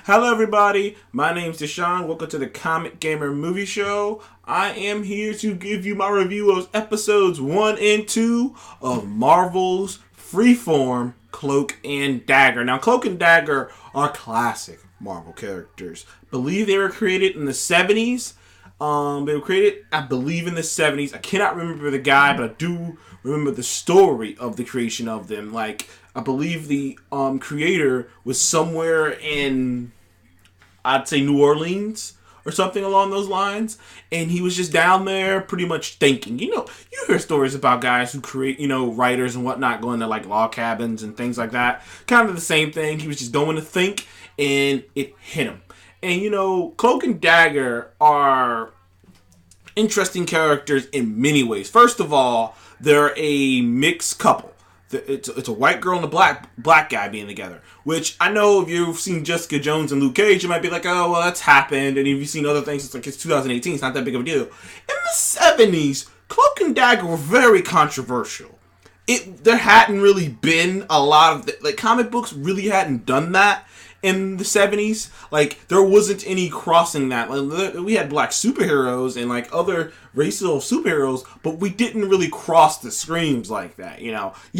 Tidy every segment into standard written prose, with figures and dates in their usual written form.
Hello, everybody. My name's Deshaun. Welcome to the Comic Gamer Movie Show. I am here to give you my review of episodes 1 and 2 of Marvel's Freeform Cloak and Dagger. Now, Cloak and Dagger are classic Marvel characters. I believe they were created in the 70s. They were created, I believe, in the 70s. I cannot remember the guy, but I do remember the story of the creation of them. Like, I believe the creator was somewhere in, I'd say, New Orleans or something along those lines. And he was just down there pretty much thinking. You hear stories about guys who create, writers and whatnot going to, like, log cabins and things like that. Kind of the same thing. He was just going to think, and it hit him. And, Cloak and Dagger are interesting characters in many ways. First of all, they're a mixed couple. It's a white girl and a black guy being together. Which, I know if you've seen Jessica Jones and Luke Cage, you might be like, oh, well, that's happened. And if you've seen other things, it's 2018. It's not that big of a deal. In the 70s, Cloak and Dagger were very controversial. There hadn't really been a lot of... comic books really hadn't done that in the 70s. There wasn't any crossing that. We had black superheroes and other racial superheroes, but we didn't really cross the screens like that. You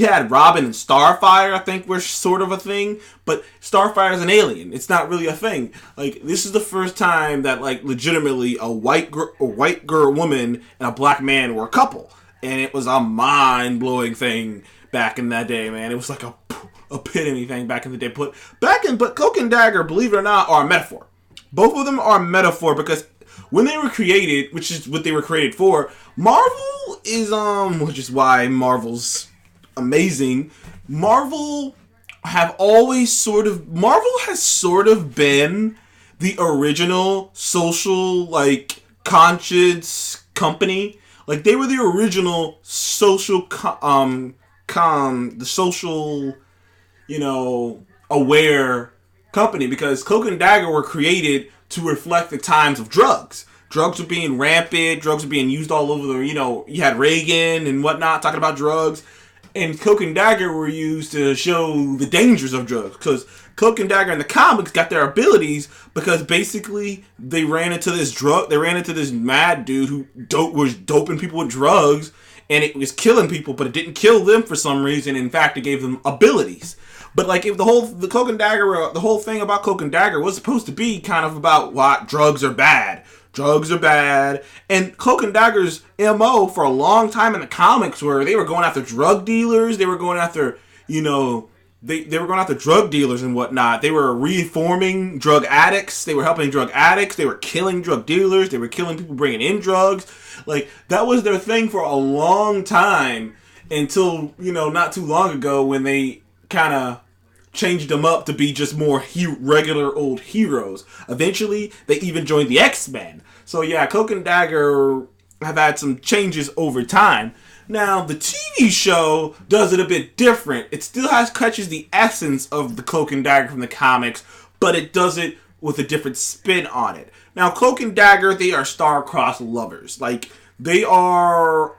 had Robin and Starfire, I think, were sort of a thing, but Starfire is an alien. It's not really a thing. This is the first time that legitimately a white girl woman and a black man were a couple, and it was a mind-blowing thing back in that day, man. It was like a epitome thing back in the day. But Cloak and Dagger, believe it or not, are a metaphor. Both of them are a metaphor because when they were created, which is what they were created for, Marvel is which is why Marvel's amazing. Marvel has sort of been the original social conscience company. They were the original social the social aware company, because Cloak and Dagger were created to reflect the times of drugs. Drugs were being rampant. Drugs were being used all over you had Reagan and whatnot talking about drugs. And Cloak and Dagger were used to show the dangers of drugs. Because Cloak and Dagger in the comics got their abilities because basically they ran into this mad dude who was doping people with drugs. And it was killing people, but it didn't kill them for some reason. In fact, it gave them abilities. But if the Cloak and Dagger, the whole thing about Cloak and Dagger was supposed to be kind of about what drugs are bad. Drugs are bad. And Cloak and Dagger's MO for a long time in the comics were they were going after drug dealers. They were going after, they were going after drug dealers and whatnot. They were reforming drug addicts. They were helping drug addicts. They were killing drug dealers. They were killing people bringing in drugs. That was their thing for a long time until, not too long ago when they kind of changed them up to be just more regular old heroes. Eventually, they even joined the X-Men. So yeah, Cloak and Dagger have had some changes over time. Now, the TV show does it a bit different. It still catches the essence of the Cloak and Dagger from the comics, but it does it with a different spin on it. Now, Cloak and Dagger, they are star-crossed lovers. They are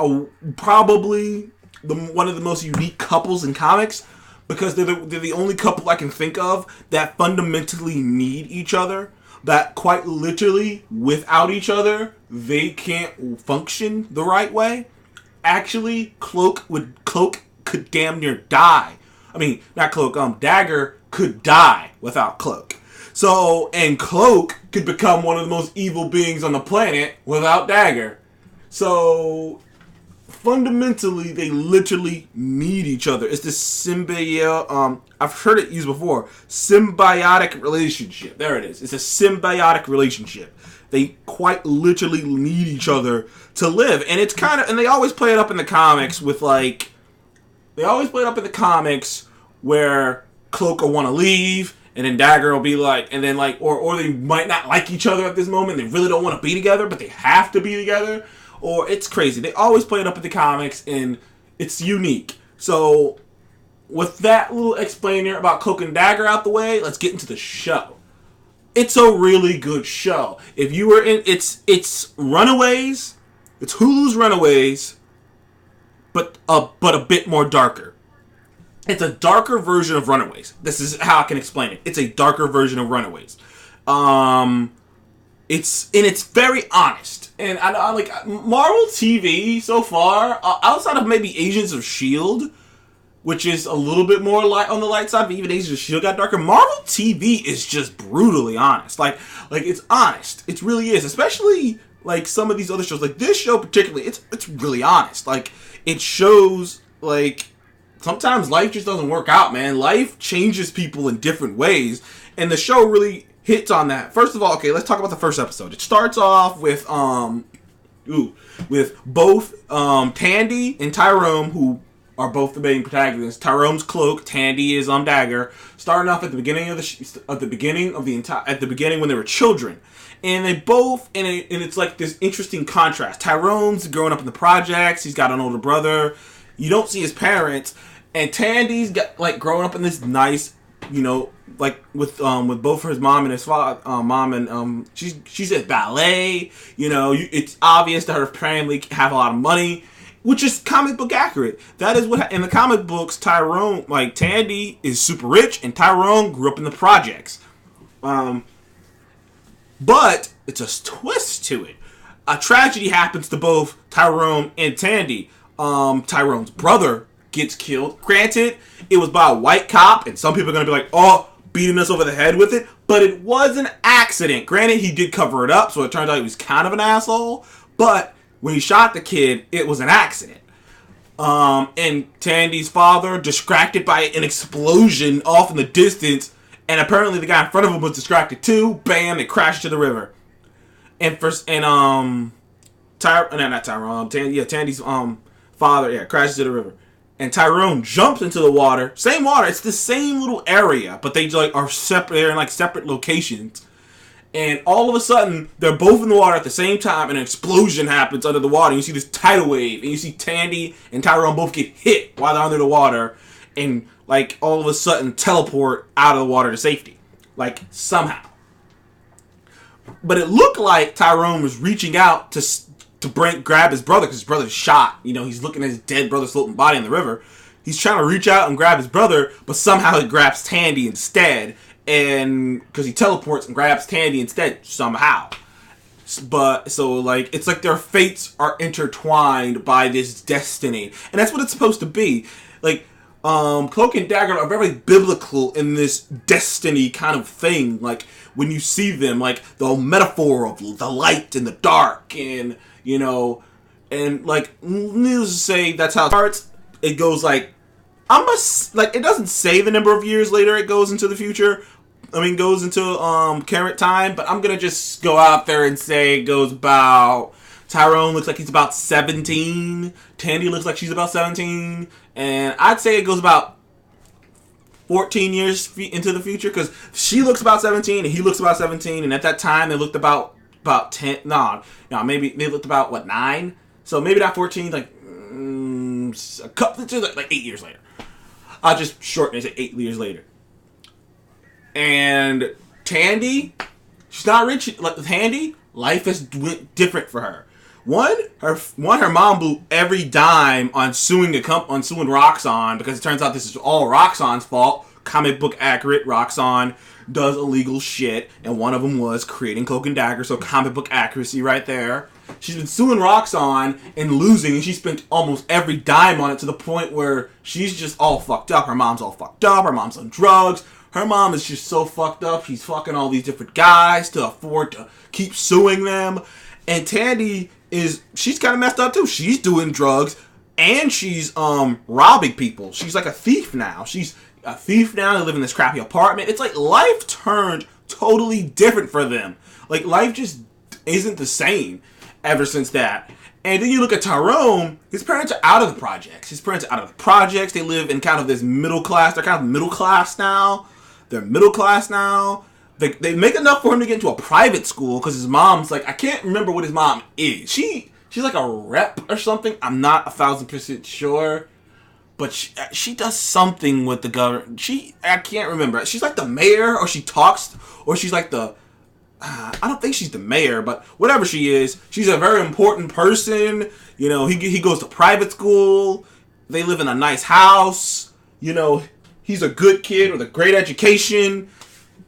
probably one of the most unique couples in comics because they're the only couple I can think of that fundamentally need each other. That quite literally, without each other, they can't function the right way. Actually, Cloak could damn near die. I mean, not Cloak, Dagger could die without Cloak. So, and Cloak could become one of the most evil beings on the planet without Dagger. So, fundamentally, they literally need each other. It's this symbiotic, I've heard it used before, symbiotic relationship. There it is. It's a symbiotic relationship. They quite literally need each other to live. And it's and they always play it up in the comics with where Cloak will want to leave, and then Dagger will be or they might not like each other at this moment. They really don't want to be together, but they have to be together. Or it's crazy. They always play it up in the comics, and it's unique. So, with that little explainer about Cloak and Dagger out the way, let's get into the show. It's a really good show. If you were in, it's Runaways. It's Hulu's Runaways, but a bit more darker. It's a darker version of Runaways. This is how I can explain it. It's a darker version of Runaways. It's very honest, and I like Marvel TV so far, outside of maybe Agents of Shield, which is a little bit more light on the light side, but even Agents of Shield got darker. Marvel TV is just brutally honest. Like it's honest. It really is, especially like some of these other shows. Like this show particularly, it's really honest. Like it shows like sometimes life just doesn't work out, man. Life changes people in different ways, and the show really hits on that. First of all, okay, let's talk about the first episode. It starts off with both Tandy and Tyrone, who are both the main protagonists. Tyrone's Cloak, Tandy is Dagger. Starting off at the beginning when they were children, and they both and it's like this interesting contrast. Tyrone's growing up in the projects. He's got an older brother. You don't see his parents, and Tandy's got like growing up in this nice, like with both his mom and his father, she's at ballet. It's obvious that her family have a lot of money, which is comic book accurate. That is what in the comic books. Tyrone, like Tandy, is super rich, and Tyrone grew up in the projects. But it's a twist to it. A tragedy happens to both Tyrone and Tandy. Tyrone's brother gets killed. Granted, it was by a white cop, and some people are going to be like, oh, beating us over the head with it. But it was an accident. Granted, he did cover it up, so it turns out he was kind of an asshole. But when he shot the kid, it was an accident. And Tandy's father, distracted by an explosion off in the distance, and apparently the guy in front of him was distracted too. Bam! It crashed to the river. Tandy's father, crashes to the river. And Tyrone jumps into the water. Same water. It's the same little area, but they like are separate. They're in like separate locations. And all of a sudden, they're both in the water at the same time, and an explosion happens under the water. You see this tidal wave, and you see Tandy and Tyrone both get hit while they're under the water, and like all of a sudden teleport out of the water to safety, like somehow. But it looked like Tyrone was reaching out to grab his brother, because his brother's shot. He's looking at his dead brother's floating body in the river. He's trying to reach out and grab his brother, but somehow he grabs Tandy instead. And because he teleports and grabs Tandy instead somehow. But so like it's like their fates are intertwined by this destiny, and that's what it's supposed to be. Like Cloak and Dagger are very biblical in this destiny kind of thing. Like when you see them, like the metaphor of the light and the dark, and and like needless to say, that's how it starts. It goes like it doesn't say the number of years later it goes into the future. Goes into current time, but I'm gonna just go out there and say it goes about. Tyrone looks like he's about 17. Tandy looks like she's about 17, and I'd say it goes about 14 years into the future, because she looks about 17 and he looks about 17, and at that time they looked about 10. Maybe they looked about 9. So maybe not 14, like a couple, like 8 years later. I'll just shorten it to 8 years later. And Tandy, she's not rich. Like Tandy, life is different for her. Her mom blew every dime on suing Roxxon, because it turns out this is all Roxxon's fault. Comic book accurate. Roxxon does illegal shit, and one of them was creating Cloak and Dagger. So comic book accuracy right there. She's been suing Roxxon and losing, and she spent almost every dime on it, to the point where she's just all fucked up. Her mom's all fucked up. Her mom's on drugs. Her mom is just so fucked up. She's fucking all these different guys to afford to keep suing them. And Tandy she's kind of messed up too. She's doing drugs, and she's robbing people. She's like a thief now. She's a thief now. They live in this crappy apartment. It's like life turned totally different for them. Like life just isn't the same ever since that. And then you look at Tyrone, his parents are out of the projects. They live in kind of this middle class. They're kind of middle class now. They make enough for him to get into a private school, because his mom's like, I can't remember what his mom is. She's like a rep or something. I'm not 1,000% sure. But she does something with the government. I can't remember. She's like the mayor, or she talks, or she's like the... I don't think she's the mayor, but whatever she is, she's a very important person. He goes to private school. They live in a nice house. He's a good kid with a great education.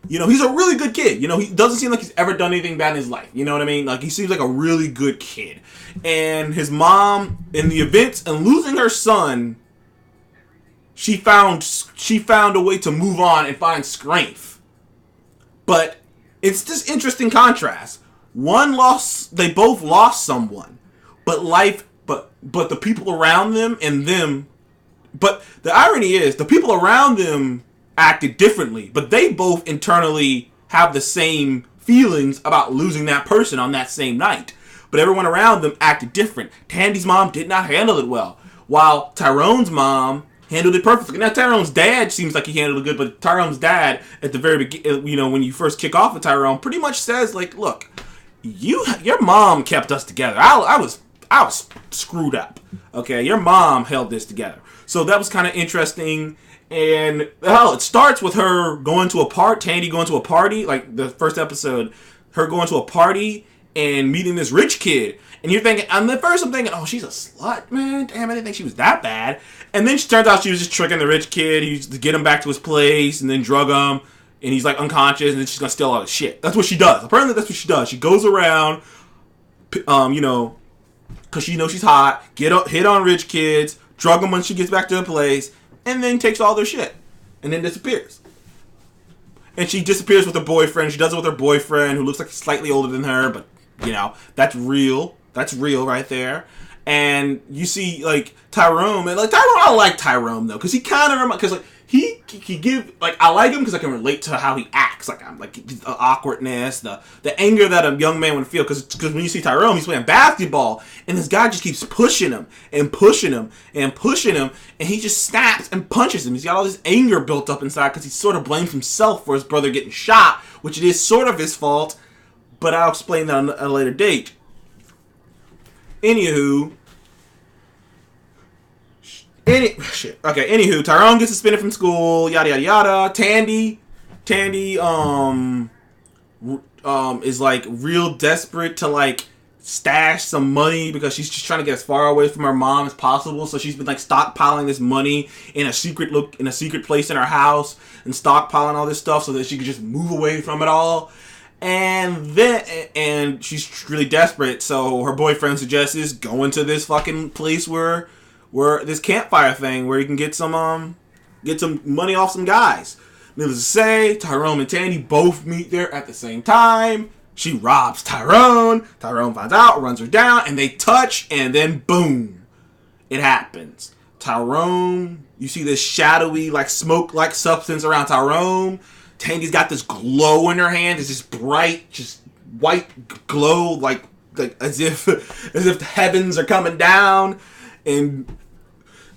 he's a really good kid. He doesn't seem like he's ever done anything bad in his life. You know what I mean? Like, he seems like a really good kid. And his mom, in the events and losing her son, she found a way to move on and find strength. But it's this interesting contrast. They both lost someone, but the people around them and them. But the irony is, the people around them acted differently, but they both internally have the same feelings about losing that person on that same night. But everyone around them acted different. Tandy's mom did not handle it well, while Tyrone's mom handled it perfectly. Now, Tyrone's dad seems like he handled it good, but Tyrone's dad, at the very beginning, when you first kick off with Tyrone, pretty much says, like, look, your mom kept us together. I was screwed up. Okay, your mom held this together. So that was kind of interesting. And it starts with her going to Tandy going to a party, like the first episode, her going to a party and meeting this rich kid. And you're thinking, at first I'm thinking, oh, she's a slut, man. Damn, I didn't think she was that bad. And then she turns out she was just tricking the rich kid. He used to get him back to his place and then drug him. And he's like unconscious, and then she's gonna steal all his shit. That's what she does. Apparently, that's what she does. She goes around, because she knows she's hot, hit on rich kids, drug them when she gets back to the place, and then takes all their shit, and then disappears. And she disappears with her boyfriend. She does it with her boyfriend, who looks like he's slightly older than her, but that's real. That's real right there. And you see, like, Tyrone, and like Tyrone, I like Tyrone though, because he kind of because like he give, like, I like him because I can relate to how he acts, like, I'm like the awkwardness, the anger that a young man would feel, because when you see Tyrone, he's playing basketball, and this guy just keeps pushing him and pushing him and pushing him, and he just snaps and punches him. He's got all this anger built up inside because he sort of blames himself for his brother getting shot, which it is sort of his fault, but I'll explain that on a later date. Anywho, Tyrone gets suspended from school, yada yada yada. Tandy is like real desperate to like stash some money because she's just trying to get as far away from her mom as possible. So she's been like stockpiling this money in a secret place in her house and stockpiling all this stuff so that she could just move away from it all. And she's really desperate, so her boyfriend suggests going to this fucking place where this campfire thing where you can get some money off some guys. Needless to say, Tyrone and Tandy both meet there at the same time. She robs Tyrone. Tyrone finds out, runs her down, and they touch, and then boom, it happens. Tyrone, you see this shadowy, like smoke-like substance around Tyrone. Tandy's got this glow in her hand. It's this bright, just white glow, like as if the heavens are coming down. And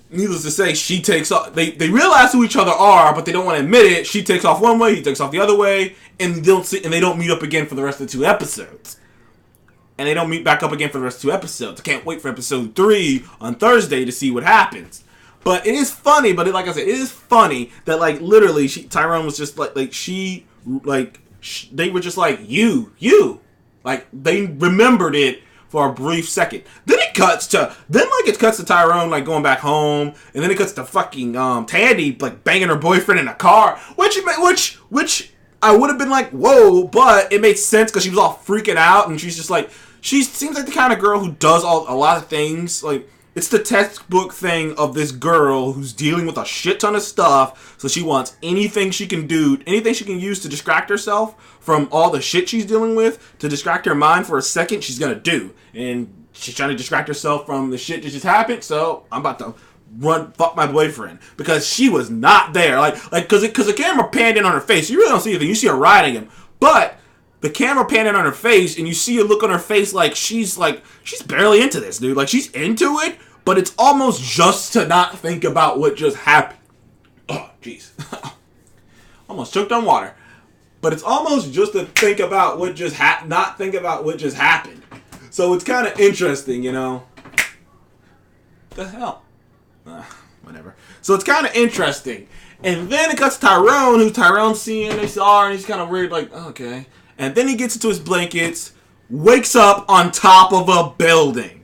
needless to say, she takes off. They realize who each other are, but they don't want to admit it. She takes off one way, he takes off the other way, and they don't meet up again for the rest of the 2 episodes. And they don't meet back up again for the rest of 2 episodes. I can't wait for episode 3 on Thursday to see what happens. But it is funny, like I said, it is funny that, like, literally, Tyrone was just, they were just like, you. Like, they remembered it for a brief second. Then it cuts to Tyrone, like, going back home, and then it cuts to fucking, Tandy, like, banging her boyfriend in a car, which I would have been like, whoa, but it made sense because she was all freaking out, and she's just like, she seems like the kind of girl who does a lot of things, like, it's the textbook thing of this girl who's dealing with a shit ton of stuff, so she wants anything she can do, anything she can use to distract herself from all the shit she's dealing with, to distract her mind for a second, she's gonna do. And she's trying to distract herself from the shit that just happened, so I'm about to fuck my boyfriend. Because she was not there. Because the camera panned in on her face, so you really don't see anything, you see her riding him. But the camera panned in on her face, and you see a look on her face like she's barely into this, dude. Like, she's into it, but it's almost just to not think about what just happened. Oh, jeez. Almost choked on water. But it's almost just to think about what just not think about what just happened. So it's kind of interesting, you know. The hell? Whatever. So it's kind of interesting. And then it cuts to Tyrone, who Tyrone's seeing this R, and he's kind of weird, like, okay. And then he gets into his blankets, wakes up on top of a building.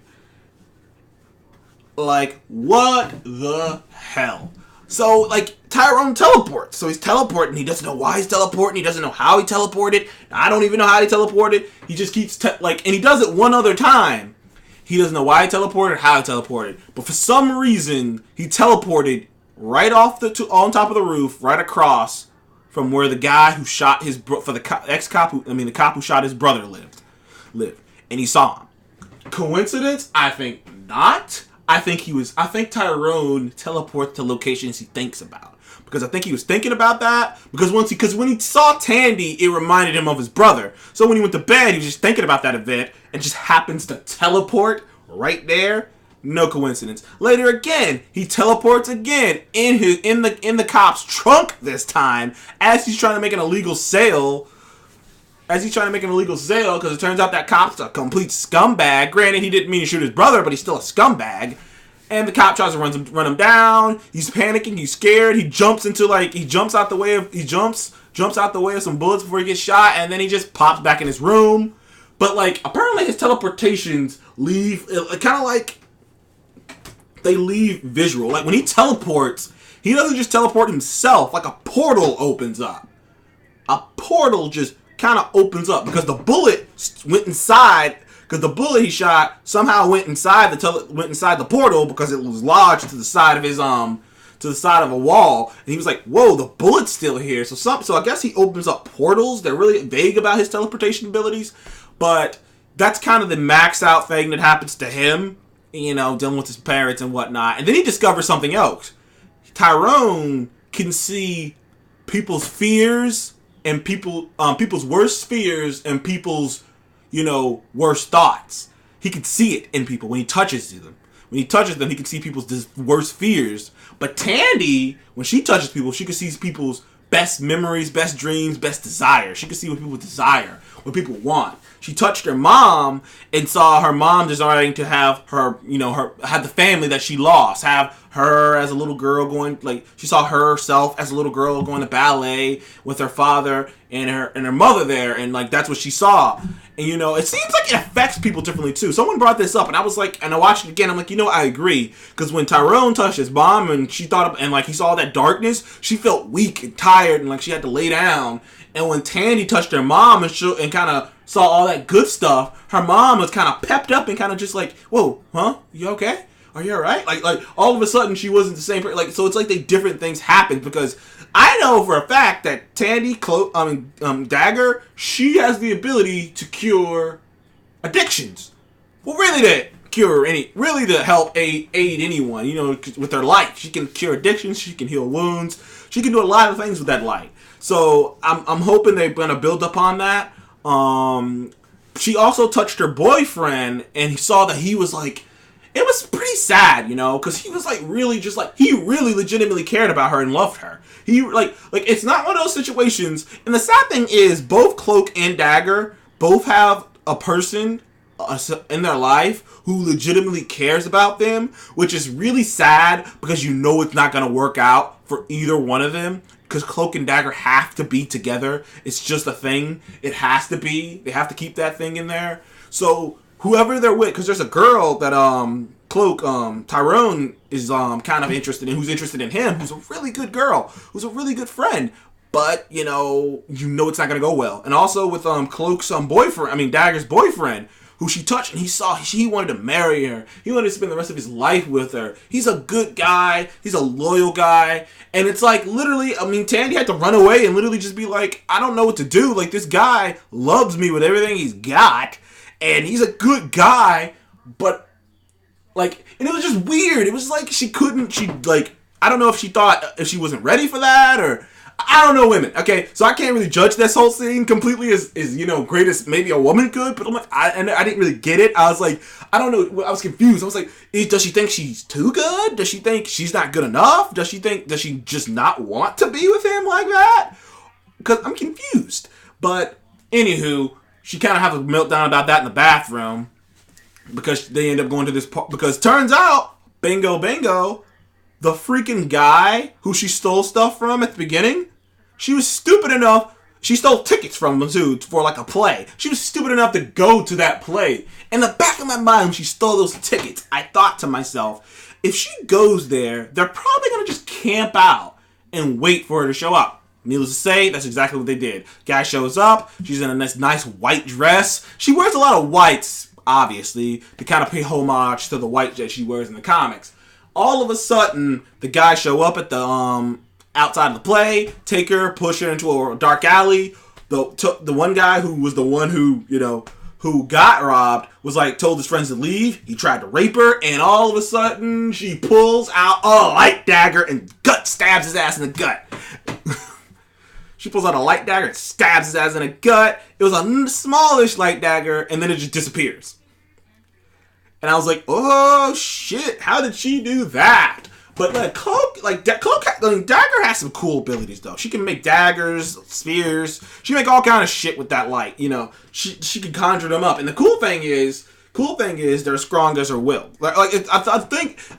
Like, what the hell? So, like, Tyrone teleports. So he's teleporting. He doesn't know why he's teleporting. He doesn't know how he teleported. I don't even know how he teleported. He just keeps, and he does it one other time. He doesn't know why he teleported or how he teleported. But for some reason, he teleported right off on top of the roof, right across from where the guy who shot his, the cop who shot his brother lived. And he saw him. Coincidence? I think not. I think Tyrone teleports to locations he thinks about. Because I think he was thinking about that. Because when he saw Tandy, it reminded him of his brother. So when he went to bed, he was just thinking about that event and just happens to teleport right there. No coincidence. Later again, he teleports again in the cop's trunk this time as he's trying to make an illegal sale. Because it turns out that cop's a complete scumbag. Granted, he didn't mean to shoot his brother, but he's still a scumbag. And the cop tries to run him down. He's panicking. He's scared. He jumps out the way of some bullets before he gets shot, and then he just pops back in his room. But like, apparently his teleportations leave kind of like they leave visual. Like when he teleports, he doesn't just teleport himself. Like a portal opens up. A portal just kind of opens up because the bullet went inside. Because the bullet he shot somehow went inside the portal because it was lodged to the side of his a wall, and he was like, "Whoa, the bullet's still here." So I guess he opens up portals. They're really vague about his teleportation abilities, but that's kind of the max out thing that happens to him. You know, dealing with his parents and whatnot, and then he discovers something else. Tyrone can see people's fears and people's worst fears and people's worst thoughts. He can see it in people when he touches them. When he touches them, he can see people's worst fears. But Tandy, when she touches people, she can see people's best memories, best dreams, best desires. She can see what people desire, what people want. She touched her mom and saw her mom desiring to have have the family that she lost, have her as a little girl she saw herself as a little girl going to ballet with her father and her mother there, and like that's what she saw. And it seems like it affects people differently too. Someone brought this up, and I was like, and I watched it again. I'm like, I agree, because when Tyrone touched his mom and she thought and like he saw that darkness, she felt weak and tired and like she had to lay down. And when Tandy touched her mom and kind of saw all that good stuff, her mom was kind of pepped up and kind of just like, "Whoa, huh? You okay? Are you alright?" Like all of a sudden she wasn't the same person. Like, so it's like different things happen, because I know for a fact that Tandy, Dagger, she has the ability to cure addictions. Well, really to help aid anyone, with their light. She can cure addictions, she can heal wounds, she can do a lot of things with that light. So I'm hoping they're gonna build upon that. She also touched her boyfriend, and he saw that he was like, it was pretty sad, because he was like really just like, he really legitimately cared about her and loved her. He like it's not one of those situations. And the sad thing is, both Cloak and Dagger both have a person in their life who legitimately cares about them, which is really sad because it's not gonna work out for either one of them. Because Cloak and Dagger have to be together. It's just a thing. It has to be. They have to keep that thing in there. So whoever they're with, because there's a girl that Tyrone is kind of interested in, who's interested in him, who's a really good girl, who's a really good friend. But it's not gonna go well. And also with Cloak's Dagger's boyfriend, who she touched, and he wanted to marry her. He wanted to spend the rest of his life with her. He's a good guy. He's a loyal guy. And it's like, literally, Tandy had to run away and literally just be like, I don't know what to do. Like, this guy loves me with everything he's got, and he's a good guy, but, like, and it was just weird. It was like I don't know if she thought if she wasn't ready for that, or I don't know women. Okay, so I can't really judge this whole scene completely as great as maybe a woman could, but I'm like, I didn't really get it. I was like, I don't know. I was confused. I was like, does she think she's too good? Does she think she's not good enough? Does she just not want to be with him like that? Because I'm confused. But anywho, she kind of has a meltdown about that in the bathroom because they end up going to this because turns out, bingo, the freaking guy who she stole stuff from at the beginning, she was stupid enough. She stole tickets from him too for like a play. She was stupid enough to go to that play. In the back of my mind, when she stole those tickets, I thought to myself, if she goes there, they're probably going to just camp out and wait for her to show up. Needless to say, that's exactly what they did. Guy shows up. She's in a nice white dress. She wears a lot of whites, obviously, to kind of pay homage to the white that she wears in the comics. All of a sudden, the guys show up at the outside of the play, take her, push her into a dark alley. The one guy who was the one who, who got robbed was told his friends to leave. He tried to rape her, and all of a sudden, she pulls out a light dagger and stabs his ass in the gut. She pulls out a light dagger and stabs his ass in the gut. It was a smallish light dagger, and then it just disappears. And I was like, oh shit, how did she do that? But Dagger has some cool abilities though. She can make daggers, spears. She can make all kind of shit with that light. She can conjure them up. And the cool thing is they're as strong as her will. I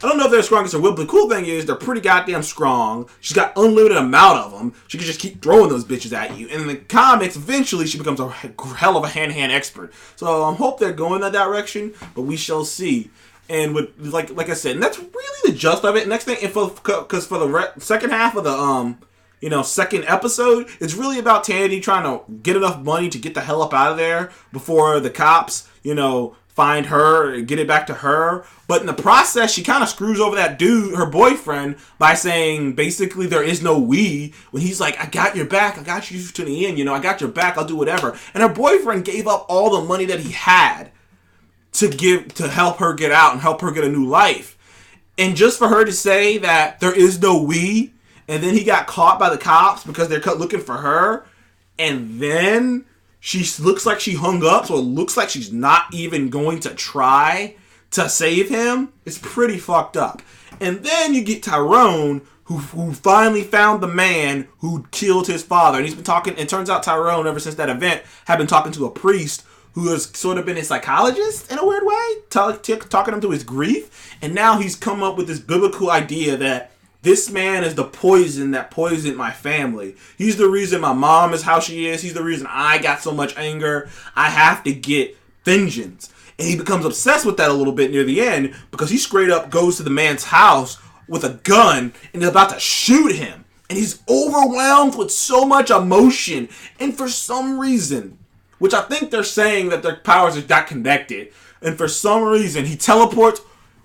don't know if they're as strong as her will, but the cool thing is they're pretty goddamn strong. She's got unlimited amount of them. She can just keep throwing those bitches at you. And in the comics, eventually she becomes a hell of a hand-to-hand expert. So I hope they're going that direction, but we shall see. And with like I said, and that's really the gist of it. Next thing, because for the second half of the second episode, it's really about Tandy trying to get enough money to get the hell up out of there before the cops, find her and get it back to her. But in the process, she kind of screws over that dude, her boyfriend, by saying basically there is no we. When he's like, I got your back, I got you to the end, I got your back, I'll do whatever. And her boyfriend gave up all the money that he had to help her get out and help her get a new life. And just for her to say that there is no we, and then he got caught by the cops because they're looking for her, and then she looks like she hung up, so it looks like she's not even going to try to save him. It's pretty fucked up. And then you get Tyrone, who finally found the man who killed his father. And he's been talking, and it turns out Tyrone, ever since that event, had been talking to a priest who has sort of been his psychologist in a weird way, talking him through his grief. And now he's come up with this biblical idea that this man is the poison that poisoned my family. He's the reason my mom is how she is. He's the reason I got so much anger. I have to get vengeance. And he becomes obsessed with that a little bit near the end because he straight up goes to the man's house with a gun and is about to shoot him. And he's overwhelmed with so much emotion. And for some reason, which I think they're saying that their powers are not connected, and for some reason he teleports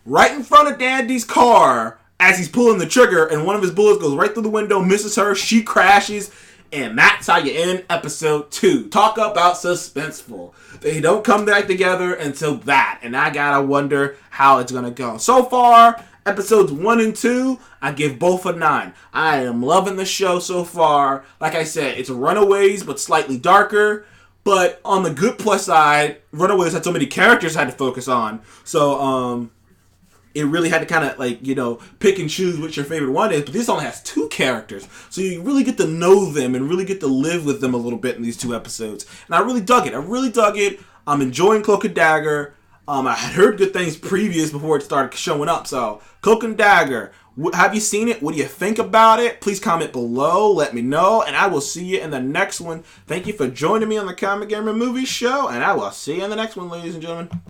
right in front of Dandy's car as he's pulling the trigger, and one of his bullets goes right through the window, misses her, she crashes, and that's how you end episode 2. Talk about suspenseful. They don't come back together until that, and I gotta wonder how it's gonna go. So far, episodes 1 and 2, I give both a 9. I am loving the show so far. Like I said, it's Runaways, but slightly darker. But on the good plus side, Runaways had so many characters I had to focus on. So, it really had to kind of pick and choose which your favorite one is. But this only has 2 characters. So you really get to know them and really get to live with them a little bit in these 2 episodes. And I really dug it. I'm enjoying Cloak and Dagger. I had heard good things previous before it started showing up. So, Cloak and Dagger. Have you seen it? What do you think about it? Please comment below. Let me know. And I will see you in the next one. Thank you for joining me on the Comic Gamer Movie Show. And I will see you in the next one, ladies and gentlemen.